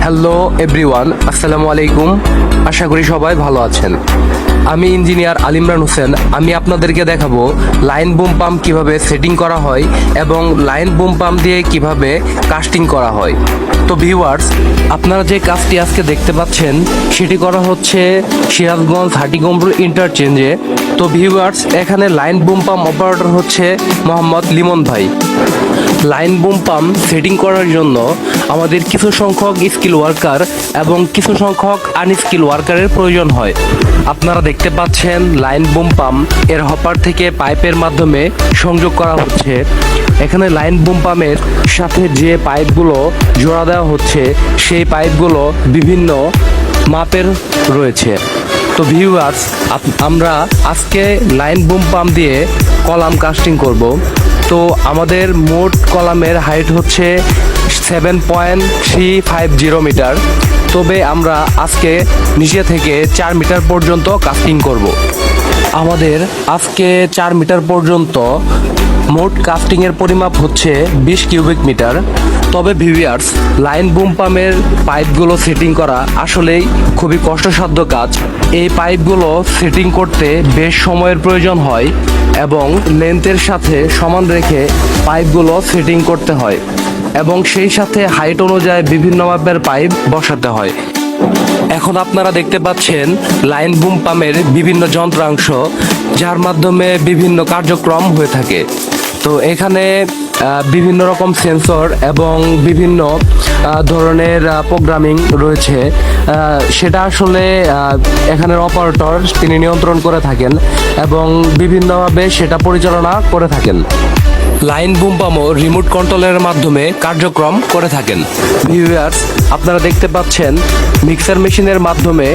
Hello everyone, আসসালামু আলাইকুম। আশা করি সবাই ভালো আছেন। আমি ইঞ্জিনিয়ার আলিমরান হোসেন। আমি আপনাদেরকে দেখাবো লাইন বুম পাম্প কিভাবে সেটিং করা হয় এবং লাইন বুম পাম্প দিয়ে কিভাবে কাস্টিং করা হয়। তো ভিউয়ার্স, আপনারা যে কাজটি আজকে দেখতে পাচ্ছেন সেটি করা হচ্ছে সিরাজগঞ্জ হাটিগম্বুর ইন্টারচেঞ্জে। তো ভিউয়ার্স, এখানে লাইন বুম পাম্প অপারেটর হচ্ছে মোহাম্মদ লিমন ভাই। লাইন বুম পাম্প সেটিং করার জন্য আমাদের কিছু সংখ্যক স্কিল ওয়ার্কার এবং কিছু সংখ্যক আনস্কিল ওয়ার্কারের প্রয়োজন হয়। আপনারা দেখতে পাচ্ছেন লাইন বুম পাম্প এর হপার থেকে পাইপের মাধ্যমে সংযোগ করা হচ্ছে। এখানে লাইন বুম পাম্পের সাথে যে পাইপগুলো জোড়া দেওয়া হচ্ছে সেই পাইপগুলো বিভিন্ন মাপের রয়েছে। তো ভিউয়ার্স, আমরা আজকে লাইন বুম পাম্প দিয়ে কলাম কাস্টিং করব। তো আমাদের মোট কলামের হাইট হচ্ছে 7.350 মিটার। তবে আমরা আজকে নিচে থেকে 4 মিটার পর্যন্ত কাস্টিং করব। আমাদের আজকে 4 মিটার পর্যন্ত মোট কাস্টিংয়ের পরিমাপ হচ্ছে 20 কিউবিক মিটার। তবে ভিউয়ার্স, লাইন বুম পাম্পের পাইপগুলো সেটিং করা আসলেই খুবই কষ্টসাধ্য কাজ। এই পাইপগুলো সেটিং করতে বেশ সময়ের প্রয়োজন হয় এবং লেন্থের সাথে সমান রেখে পাইপগুলো সেটিং করতে হয় এবং সেই সাথে হাইট অনুযায়ী বিভিন্ন মাপের পাইপ বসাতে হয়। এখন আপনারা দেখতে পাচ্ছেন লাইন বুম পাম্পের বিভিন্ন যন্ত্রাংশ, যার মাধ্যমে বিভিন্ন কার্যক্রম হয়ে থাকে। তো এখানে বিভিন্ন রকম সেন্সর এবং বিভিন্ন ধরনের প্রোগ্রামিং রয়েছে। সেটা আসলে এখানের অপারেটর তিনি নিয়ন্ত্রণ করে থাকেন এবং বিভিন্নভাবে সেটা পরিচালনা করে থাকেন। লাইন বুম পাম্পও রিমোট কন্ট্রোলের মাধ্যমে কার্যক্রম করে থাকেন। ভিউয়ার্স, আপনারা দেখতে পাচ্ছেন মিক্সার মেশিনের মাধ্যমে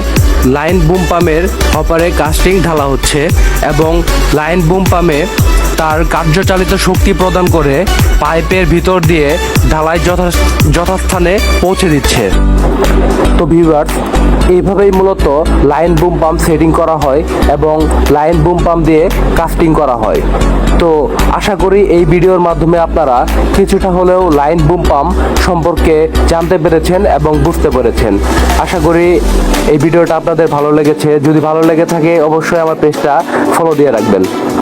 লাইন বুম পাম্পের হপারে কাস্টিং ঢালা হচ্ছে এবং লাইন বুম পাম্পে তার কার্যচালিত শক্তি প্রদান করে পাইপের ভিতর দিয়ে ঢালাই যথাস্থানে পৌঁছে দিচ্ছে। তো ভিউয়ার্স, এইভাবেই মূলত লাইন বুম পাম্প সেটিং করা হয় এবং লাইন বুম পাম্প দিয়ে কাস্টিং করা হয়। তো আশা করি এই ভিডিওর মাধ্যমে আপনারা কিছুটা হলেও লাইন বুম পাম্প সম্পর্কে জানতে পেরেছেন এবং বুঝতে পেরেছেন। আশা করি এই ভিডিওটা আপনাদের ভালো লেগেছে। যদি ভালো লেগে থাকে অবশ্যই আমার পেজটা ফলো দিয়ে রাখবেন।